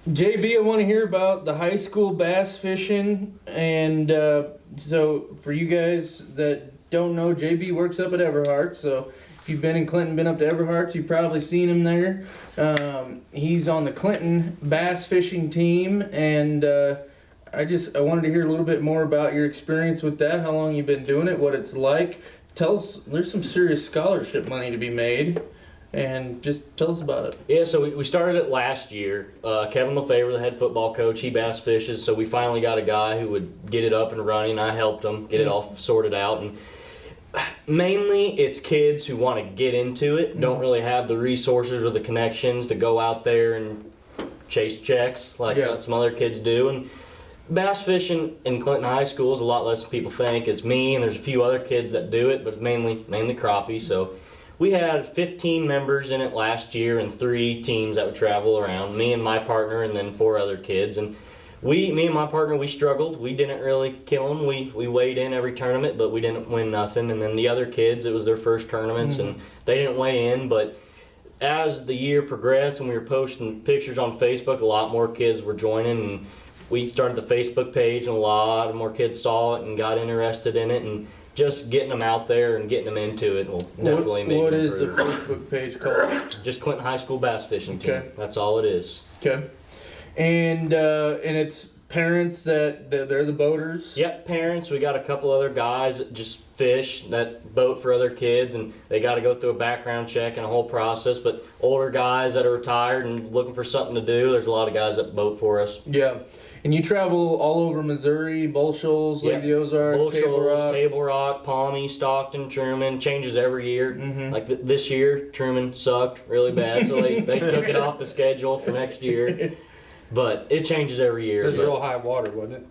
JB, I want to hear about the high school bass fishing. And so for you guys that don't know, JB works up at Everhart. So if you've been in Clinton, been up to Everhart, you've probably seen him there. He's on the Clinton bass fishing team. And I wanted to hear a little bit more about your experience with that, how long you've been doing it, what it's like. There's some serious scholarship money to be made. And just tell us about it. Yeah, so we started it last year. Kevin LaFavor, the head football coach, he bass fishes, so we finally got a guy who would get it up and running. I helped him get it all sorted out. And mainly it's kids who want to get into it, don't really have the resources or the connections to go out there and chase checks like some other kids do. And bass fishing in Clinton High School is a lot less than people think. It's me and there's a few other kids that do it, but it's mainly crappie. So we had 15 members in it last year and 3 teams that would travel around, me and my partner and then 4 other kids. And me and my partner, we struggled. We didn't really kill them. We weighed in every tournament, but we didn't win nothing. And then the other kids, it was their first tournaments and they didn't weigh in. But as the year progressed and we were posting pictures on Facebook, a lot more kids were joining. And we started the Facebook page and a lot more kids saw it and got interested in it. And just getting them out there and getting them into it will definitely make What them is the improve. Facebook page called? Just Clinton High School Bass Fishing Team. Okay. That's all it is. Okay. And it's parents that they're the boaters? Yep, parents. We got a couple other guys that just fish, that boat for other kids, and they got to go through a background check and a whole process. But older guys that are retired and looking for something to do, there's a lot of guys that boat for us. Yeah. And you travel all over Missouri, Bull Shoals, Lake of the Ozarks, Bull Table Shoals, Rock. Table Rock, Pawnee, Stockton, Truman. Changes every year. Like this year, Truman sucked really bad, so they took it off the schedule for next year. But it changes every year. It was real high water, wasn't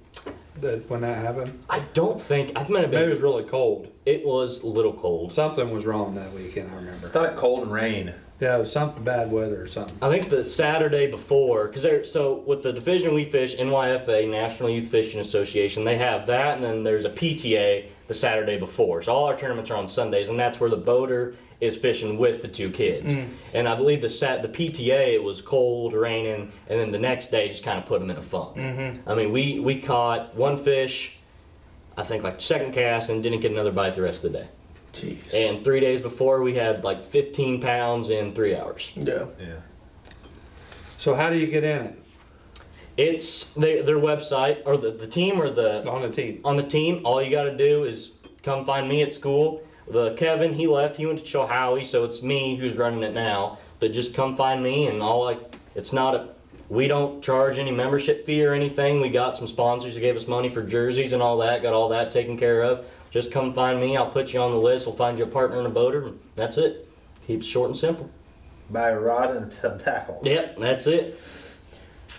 it? When that happened? I don't think. I might have been. Maybe it was really cold. It was a little cold. Something was wrong that weekend, I remember. I thought it cold and rain. Yeah, it was something bad weather or something. I think the Saturday before, so with the division we fish, NYFA, National Youth Fishing Association, they have that, and then there's a PTA the Saturday before. So all our tournaments are on Sundays, and that's where the boater is fishing with the 2 kids. And I believe the PTA, it was cold, raining, and then the next day just kind of put them in a funk. I mean, we caught one fish, I think like second cast, and didn't get another bite the rest of the day. Jeez. And 3 days before, we had like 15 pounds in 3 hours. Yeah. So how do you get in it? It's their website, or the team, or On the team. on the team. All you got to do is come find me at school. Kevin, he left. He went to Chilhowie, so it's me who's running it now. But just come find me, and we don't charge any membership fee or anything. We got some sponsors who gave us money for jerseys and all that. Got all that taken care of. Just come find me. I'll put you on the list. We'll find you a partner and a boater. And that's it. Keep it short and simple. Buy a rod and a tackle. Yep, that's it.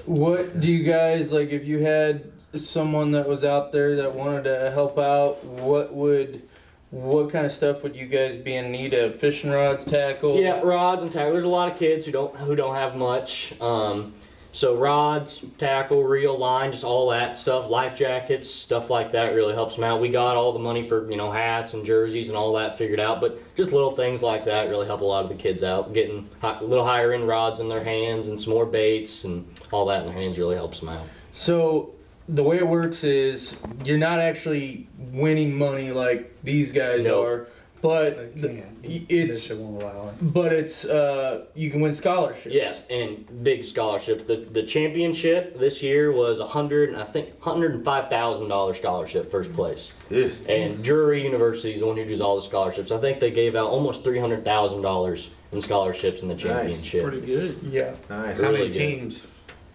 What do you guys, like, if you had someone that was out there that wanted to help out, what kind of stuff would you guys be in need of? Fishing rods, tackle? Yeah, rods and tackle. There's a lot of kids who don't have much. So rods, tackle, reel, line, just all that stuff. Life jackets, stuff like that really helps them out. We got all the money for hats and jerseys and all that figured out, but just little things like that really help a lot of the kids out. Getting a little higher end rods in their hands and some more baits and all that in their hands really helps them out. So the way it works is you're not actually winning money like these guys are, but it's you can win scholarships. Yeah, and big scholarships. The championship this year was $105,000 scholarship, first place. Yes. And Drury University is the one who does all the scholarships. I think they gave out almost $300,000 in scholarships in the championship. Pretty good. Yeah. Nice. How many Really good. teams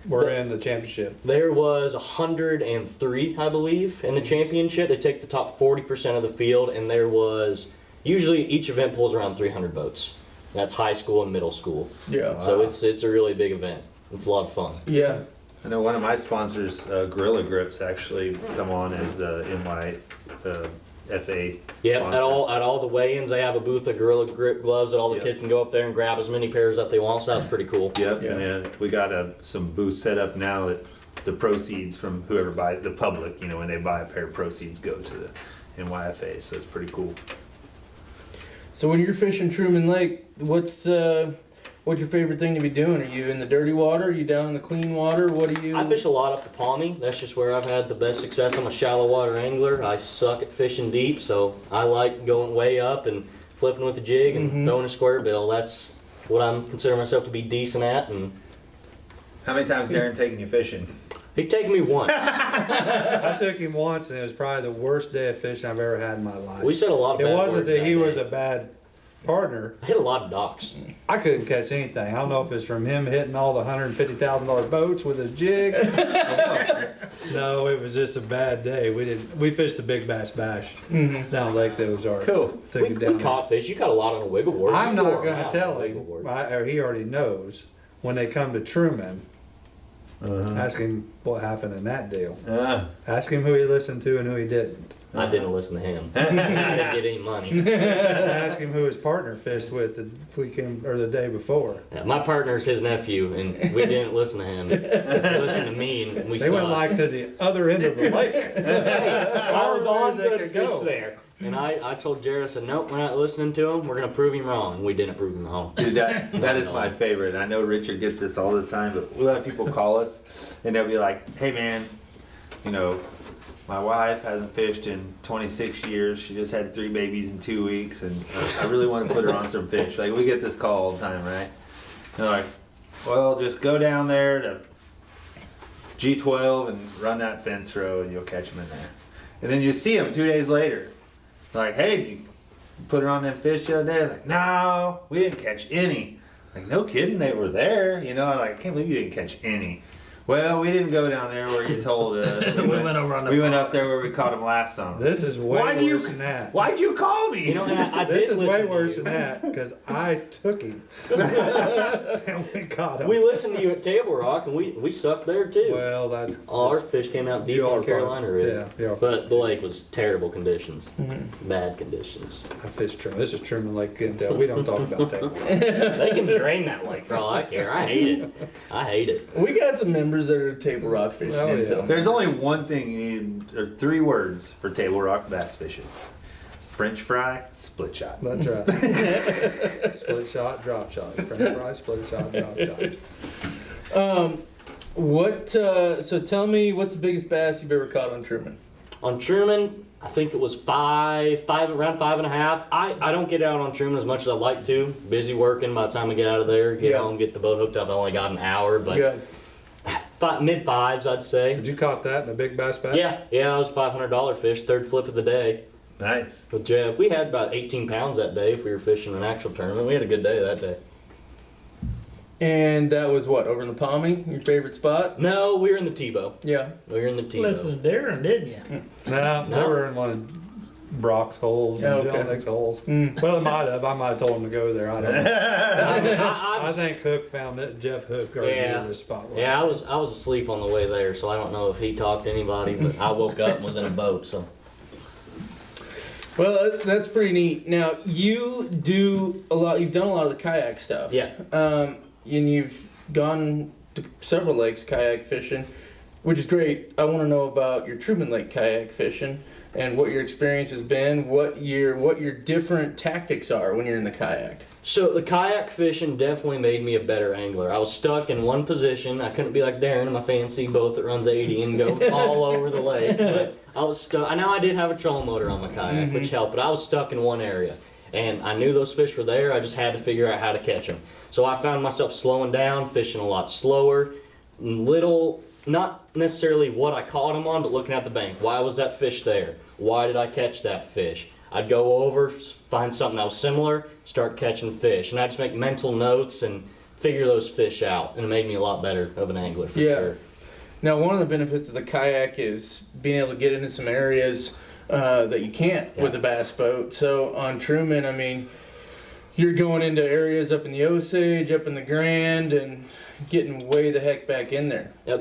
were in the championship? There was 103, I believe, in the championship. They take the top 40% of the field, and there was usually each event pulls around 300 boats. That's high school and middle school. Yeah. So it's a really big event. It's a lot of fun. Yeah. I know one of my sponsors, Gorilla Grips, actually come on as the NYFA Yeah, sponsors. at all the weigh-ins, they have a booth of Gorilla Grip gloves that all the Yep. kids can go up there and grab as many pairs that they want. So that's pretty cool. Yep, Yeah. and then we got some booths set up now that the proceeds from whoever buys, the public, when they buy a pair, proceeds go to the NYFA, so it's pretty cool. So when you're fishing Truman Lake, what's what's your favorite thing to be doing? Are you in the dirty water? Are you down in the clean water? What do you? I fish a lot up the Palmy. That's just where I've had the best success. I'm a shallow water angler. I suck at fishing deep, so I like going way up and flipping with the jig and throwing a square bill. That's what I'm considering myself to be decent at. And How many times Darren taking you fishing? he's taken me once. I took him once, and it was probably the worst day of fishing I've ever had in my life. We said a lot of It bad wasn't words that he day. was a bad partner. I hit a lot of docks. I couldn't catch anything. I don't know if it's from him hitting all the $150,000 boats with his jig. No, it was just a bad day. We fished a big bass bash down Lake the Ozarks. Cool. Took We it down there. caught fish. You caught a lot on a wiggle board. I'm You not wore 'em going to out tell on a him, wiggle board. or he already knows. When they come to Truman, ask him what happened in that deal. Ask him who he listened to and who he didn't. I didn't listen to him. I didn't get any money. Ask him who his partner fished with the weekend or the day before. Yeah, my partner's his nephew, and we didn't listen to him. He listened to me, and we They sucked. went like to the other end of the lake. I was Far on as they good could fish go. there. And I told Jared, I said, nope, we're not listening to him. We're going to prove him wrong. And we didn't prove him wrong. Dude, that is my favorite. I know Richard gets this all the time, but we'll have people call us and they'll be like, hey man, you know, my wife hasn't fished in 26 years. She just had 3 babies in 2 weeks and I really want to put her on some fish. Like we get this call all the time, right? And they're like, well, just go down there to G12 and run that fence row and you'll catch them in there. And then you see them 2 days later. Like, hey, did you put her on them fish the other day? Like, no, we didn't catch any. Like, no kidding, they were there. You know, I'm like, I can't believe you didn't catch any. Well, we didn't go down there where you told us. We went over on the We went up there where we caught them last summer. This is way Why'd you- worse than that. Why'd you call me? You know, and I This did is listen way to worse you. than that because I took him and we caught him. We listened to you at Table Rock, and we sucked there too. Well, that's All our fish came out deep You are on Carolina probably- River. yeah, you are But the lake was terrible conditions. Bad conditions. I fished Truman. This is Truman Lake Kendall. We don't talk about that. They can drain that lake for all I care. I hate it. I hate it. We got some members that are Table Rock fishing. Oh, yeah. Intel. There's only one thing you need, or 3 words for Table Rock bass fishing. French fry, split shot. That's right. Split shot, drop shot. French fry, split shot, drop shot. So tell me, what's the biggest bass you've ever caught on Truman? On Truman, I think it was around 5.5. I don't get out on Truman as much as I'd like to. Busy working. By the time I get out of there, get Yeah. home, get the boat hooked up, I only got an hour. But Yeah. mid 5s, I'd say. Did you caught that in a big bass bass? Yeah, I was a $500 fish, 3rd flip of the day Nice. with Jeff. We had about 18 pounds that day if we were fishing an actual tournament. We had a good day that day. And that was what, over in the Palmy? Your favorite spot? No, we were in the Tebow. Yeah. We were in the Tebow. Listen to Darren, didn't you? No, No. they were in one of Brock's holes and Oh, okay. John Nick's holes. Mm. Well, it might have. I might have told him to go there. I don't know. I I was- think Hook found it. Jeff Hook already Yeah. knew this spot. Yeah, I was asleep on the way there, so I don't know if he talked to anybody, but I woke up and was in a boat, so. Well, that's pretty neat. Now, you've done a lot of the kayak stuff. Yeah. And you've gone to several lakes kayak fishing, which is great. I want to know about your Truman Lake kayak fishing and what your experience has been, what your different tactics are when you're in the kayak. So the kayak fishing definitely made me a better angler. I was stuck in one position. I couldn't be like Darren in my fancy boat that runs 80 and go all over the lake. But I was stuck. I know I did have a trolling motor on my kayak, which helped, but I was stuck in one area. And I knew those fish were there. I just had to figure out how to catch them. So I found myself slowing down, fishing a lot slower, not necessarily what I caught them on, but looking at the bank. Why was that fish there? Why did I catch that fish? I'd go over, find something that was similar, start catching fish. And I'd just make mental notes and figure those fish out. And it made me a lot better of an angler for sure. Now, one of the benefits of the kayak is being able to get into some areas that you can't with a bass boat. So on Truman, I mean, you're going into areas up in the Osage, up in the Grand, and getting way the heck back in there. Yeah,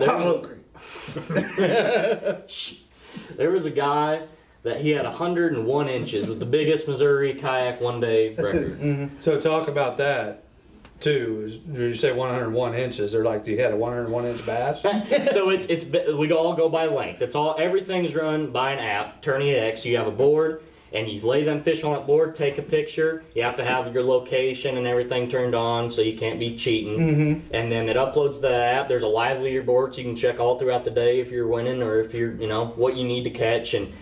there was a guy that he had 101 inches with the biggest Missouri kayak one day record. So talk about that too. Did you say 101 inches? Or like, do you had a 101 inch bass? So we all go by length. It's all, everything's run by an app, Tourney X. You have a board and you lay them fish on that board, take a picture. You have to have your location and everything turned on, so you can't be cheating. And then it uploads to the app. There's a live leaderboard, so you can check all throughout the day if you're winning or if you're, what you need to catch, and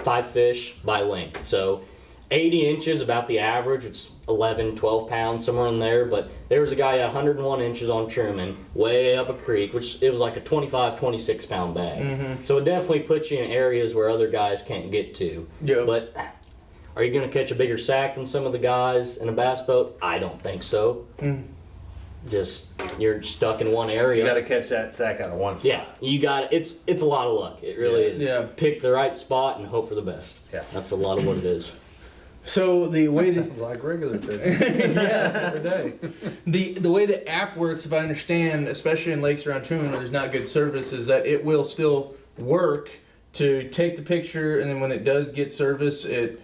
5 fish by length. So 80 inches, about the average. It's 11, 12 pounds, somewhere in there. But there was a guy at 101 inches on Truman, way up a creek, which it was like a 25, 26 pound bag. So it definitely puts you in areas where other guys can't get to. Yeah. But are you going to catch a bigger sack than some of the guys in a bass boat? I don't think so. Just, you're stuck in one area. You got to catch that sack out of one spot. Yeah, you got it. It's a lot of luck. It really is. Yeah. Pick the right spot and hope for the best. Yeah. That's a lot of what it is. So the way that Sounds like regular fishing. yeah, Every day. the way the app works, if I understand, especially in lakes around Truman where there's not good service, is that it will still work to take the picture, and then when it does get service, it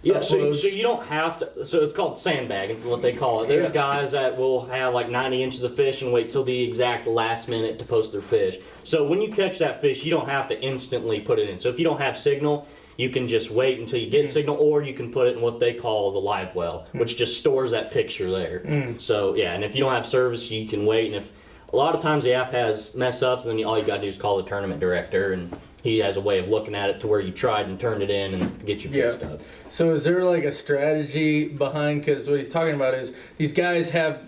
Yeah, so uploads. you don't have to. So it's called sandbagging, what they call it. There's Yeah. guys that will have like 90 inches of fish and wait till the exact last minute to post their fish. So when you catch that fish, you don't have to instantly put it in. So if you don't have signal, you can just wait until you get signal, or you can put it in what they call the live well, which just stores that picture there. So yeah, and if you don't have service, you can wait. And if a lot of times the app has mess ups, then all you gotta do is call the tournament director, and he has a way of looking at it to where you tried and turned it in and get you fixed up. So is there like a strategy behind, because what he's talking about is these guys have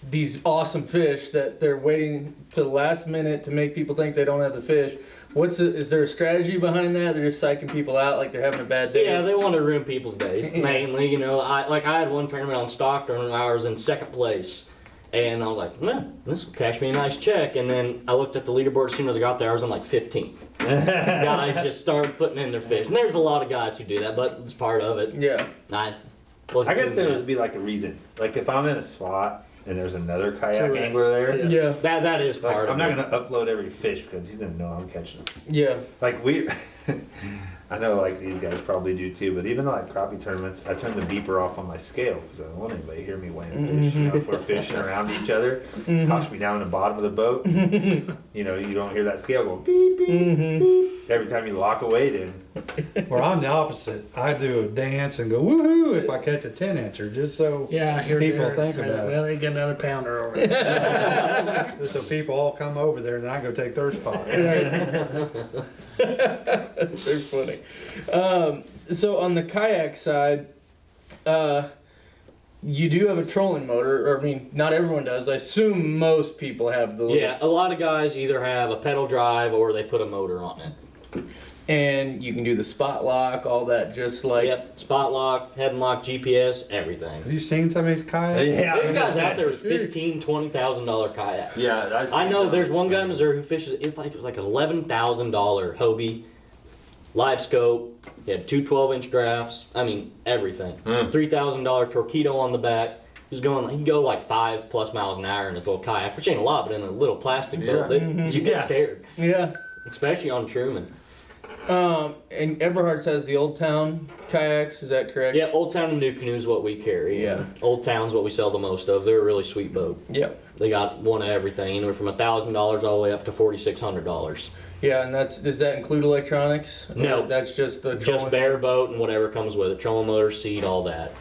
these awesome fish that they're waiting to the last minute to make people think they don't have the fish. Is there a strategy behind that? They're just psyching people out like they're having a bad day? Yeah, they want to ruin people's days, mainly. I had one tournament on Stockton and I was in second place. And I was like, man, this will cash me a nice check. And then I looked at the leaderboard as soon as I got there, I was on like 15th. Guys just started putting in their fish. And there's a lot of guys who do that, but it's part of it. Yeah. I guess there would be like a reason. Like if I'm in a spot and there's another kayak Correct. angler there, Yeah. That is like part of I'm it. not gonna upload every fish because he's gonna know I'm catching them. Yeah. Like I know like these guys probably do too, but even like crappie tournaments, I turn the beeper off on my scale because I don't want anybody to hear me weighing fish. If we're fishing around each other, toss me down in the bottom of the boat. You don't hear that scale going beep, beep, beep every time you lock a weight in. Well, I'm the opposite. I do a dance and go woohoo if I catch a 10-incher, just so Yeah, I hear people there. think about it. Well, they get another pounder over there. Just so people all come over there and I go take their spot. Very funny. So on the kayak side, you do have a trolling motor, or I mean, not everyone does. I assume most people have the little, Yeah, a lot of guys either have a pedal drive or they put a motor on it. and you can do the spot lock, all that, just like Yep, spot lock, head and lock, GPS, everything. Have you seen some of these kayaks? Yeah, There's guys out there with $15,000, $20,000 kayaks. Yeah, I know there's one guy in Missouri who fishes. It was like an $11,000 Hobie, live scope. He had two 12-inch graphs. I mean everything. $3,000 torpedo on the back. He can go like 5+ miles an hour in his little kayak, which ain't a lot, but in a little plastic boat, you get scared, yeah. especially on Truman. And Everhart's has the Old Town kayaks. Is that correct? Yeah, Old Town and New Canoe is what we carry. Yeah. Old Town's what we sell the most of. They're a really sweet boat. Yep. They got one of everything, anywhere from $1,000 all the way up to $4,600. Yeah, and does that include electronics? No. Or that's just the Just trolling? bare boat and whatever comes with it. Trolling motor, seat, all that.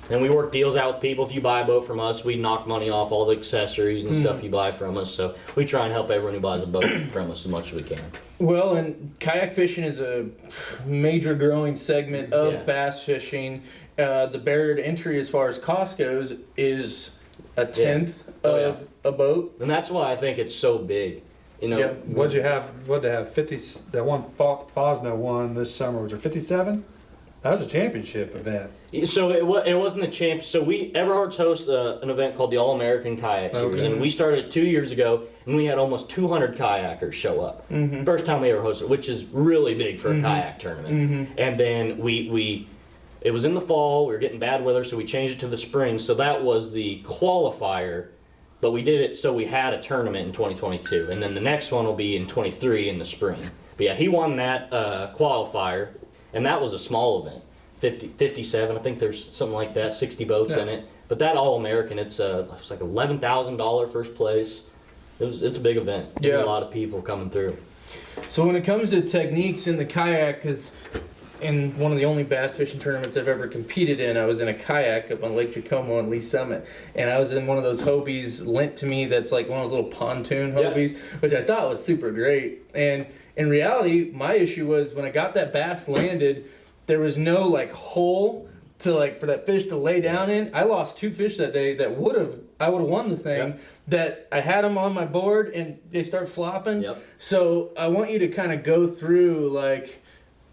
And we work deals out with people. If you buy a boat from us, we knock money off all the accessories and stuff you buy from us. So we try and help everyone who buys a boat from us as much as we can. Well, and kayak fishing is a major growing segment of Yeah. bass fishing. The barrier to entry as far as cost goes is a tenth Oh, of a boat. And that's why I think it's so big. Yeah. What'd they have 50, that one Fosno won this summer, was it 57? That was a championship event. So it wasn't the champ. So Everhart's hosts an event called the All American Kayak Series, Okay. and we started it 2 years ago, and we had almost 200 kayakers show up. First time we ever hosted, which is really big for a kayak tournament. And then it was in the fall. We were getting bad weather, so we changed it to the spring. So that was the qualifier, but we did it so we had a tournament in 2022, and then the next one will be in 23 in the spring. But yeah, he won that qualifier. And that was a small event, 57, I think there's something like that, 60 boats in it. But that All-American, it's like $11,000 first place. It's a big event. Yeah. A lot of people coming through. So when it comes to techniques in the kayak, because in one of the only bass fishing tournaments I've ever competed in. I was in a kayak up on Lake Jacomo and Lee Summit, and I was in one of those Hobies lent to me that's like one of those little pontoon Hobies, which I thought was super great. And in reality, my issue was when I got that bass landed, there was no like hole to like for that fish to lay down in. I lost 2 fish that day that I would have won the thing. That I had them on my board and they start flopping. So I want you to kind of go through like,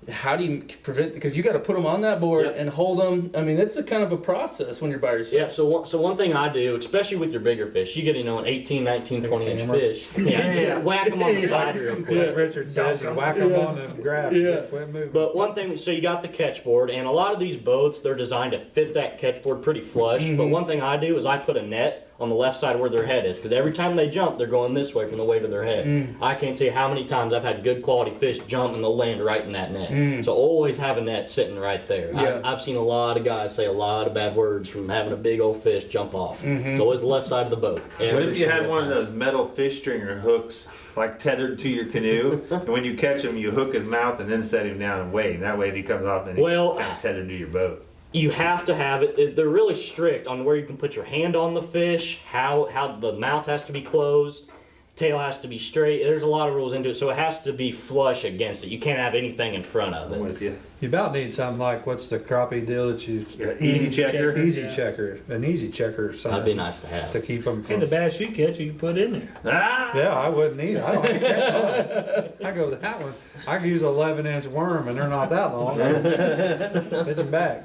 how do you prevent, because you got to put them on that board and hold them. I mean, that's a kind of a process when you're by yourself. Yeah, so one thing I do, especially with your bigger fish, you get, an 18, 19, 20-inch fish. Yeah, you just whack them on the side real quick. Like Richard says, you whack them on the grab. Quit moving. But one thing, so you got the catch board, and a lot of these boats, they're designed to fit that catch board pretty flush. But one thing I do is I put a net on the left side where their head is, because every time they jump, they're going this way from the weight of their head. I can't tell you how many times I've had good quality fish jump and they'll land right in that net. So always have a net sitting right there. I've seen a lot of guys say a lot of bad words from having a big old fish jump off. It's always the left side of the boat. What if you had one of those metal fish stringer hooks like tethered to your canoe, and when you catch him, you hook his mouth and then set him down and wait, and that way if he comes off, then he's kind of tethered to your boat. You have to have it. They're really strict on where you can put your hand on the fish, how the mouth has to be closed, tail has to be straight. There's a lot of rules into it, so it has to be flush against it. You can't have anything in front of I'm it. with you. You about need something like, what's the crappie deal that you... Easy checker. Easy checker. An easy checker or something. That'd be nice to have. To keep them And from... the bass you catch, you can put in there. Yeah, I wouldn't either. I don't check I go with that one. I can use an 11-inch worm and they're not that long. Pitch them back.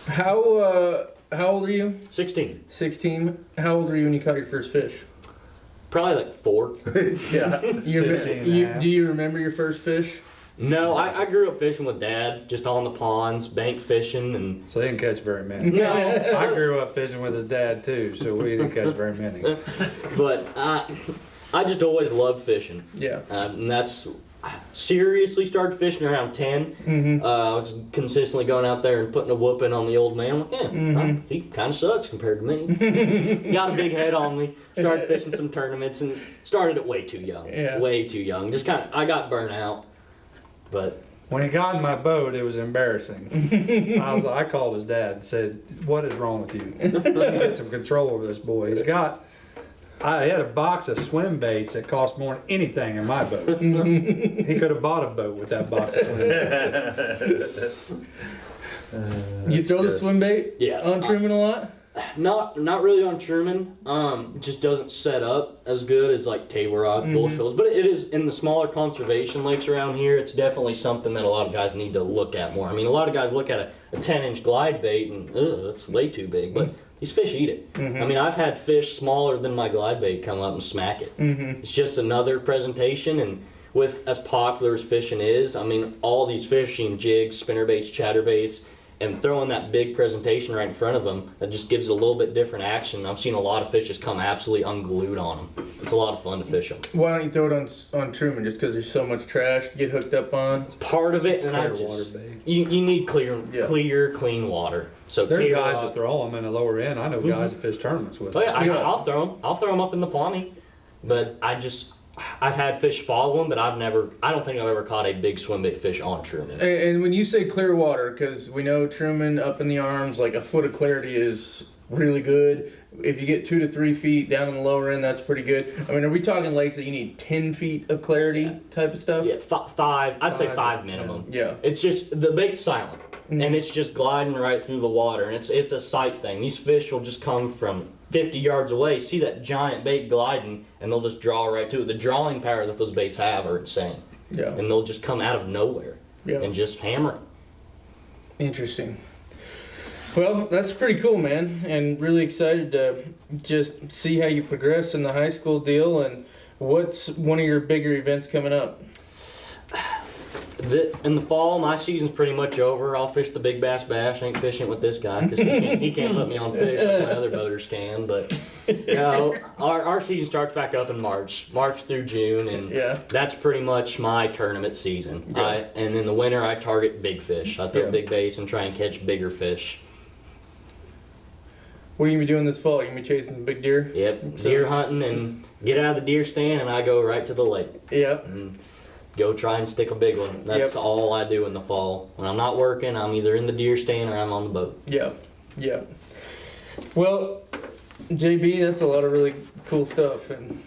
How old are you? 16. 16. How old were you when you caught your first fish? Probably like 4. Yeah. Do you remember your first fish? No, I grew up fishing with Dad, just on the ponds, bank fishing, and... So they didn't catch very many. No. I grew up fishing with his dad too, so we didn't catch very many. But I just always loved fishing. Yeah. And that's... seriously started fishing around 10. I was consistently going out there and putting a whooping on the old man. I'm like, he kind of sucks compared to me. Got a big head on me. Started fishing some tournaments and started it way too young. Way too young. Just I got burnt out. But when he got in my boat, it was embarrassing. I called his dad and said, "What is wrong with you? You get some control over this boy. I had a box of swim baits that cost more than anything in my boat. He could have bought a boat with that box of swim baits." You throw the swim bait on Truman a lot? Not really on Truman. It just doesn't set up as good as like Table Rock, Bull Shoals. But it is in the smaller conservation lakes around here. It's definitely something that a lot of guys need to look at more. I mean, a lot of guys look at a 10-inch glide bait and that's way too big. But these fish eat it. I mean, I've had fish smaller than my glide bait come up and smack it. It's just another presentation. And with as popular as fishing is, I mean, all these fishing jigs, spinnerbaits, chatterbaits, and throwing that big presentation right in front of them, that just gives it a little bit different action. I've seen a lot of fish just come absolutely unglued on them. It's a lot of fun to fish them. Why don't you throw it on Truman, just because there's so much trash to get hooked up on? Part of it, and I just... You need clear, clean water. So there's guys that throw them in the lower end. I know guys that fish tournaments with them. Oh yeah, I'll throw them. I'll throw them up in the Pawnee. But I've had fish follow them, but I don't think I've ever caught a big swim bait fish on Truman. And when you say clear water, because we know Truman up in the arms, like a foot of clarity is really good. If you get 2 to 3 feet down in the lower end, that's pretty good. I mean, are we talking lakes that you need 10 feet of clarity type of stuff? Yeah, 5. I'd say 5 minimum. Yeah. It's just, the bait's silent. And it's just gliding right through the water. And it's a sight thing. These fish will just come from 50 yards away, see that giant bait gliding, and they'll just draw right to it. The drawing power that those baits have are insane. Yeah. And they'll just come out of nowhere and just hammer it. Interesting. Well, that's pretty cool, man, and really excited to just see how you progress in the high school deal. And what's one of your bigger events coming up? In the fall, my season's pretty much over. I'll fish the Big Bass Bash. I ain't fishing with this guy because he can't put me on fish like my other boaters can. But our season starts back up in March through June, and that's pretty much my tournament season. Yeah. And in the winter, I target big fish. I throw big baits and try and catch bigger fish. What are you gonna be doing this fall? You gonna be chasing some big deer? Yep, deer hunting and get out of the deer stand, and I go right to the lake. Yep. go try and stick a big one. That's all I do in the fall. When I'm not working, I'm either in the deer stand or I'm on the boat. Yeah, yeah. Well, JB, that's a lot of really cool stuff, and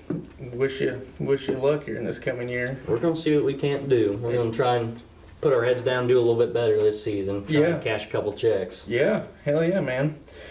wish you luck here in this coming year. We're gonna see what we can't do. We're gonna try and put our heads down and do a little bit better this season. Try and cash a couple checks. Yeah, hell yeah, man.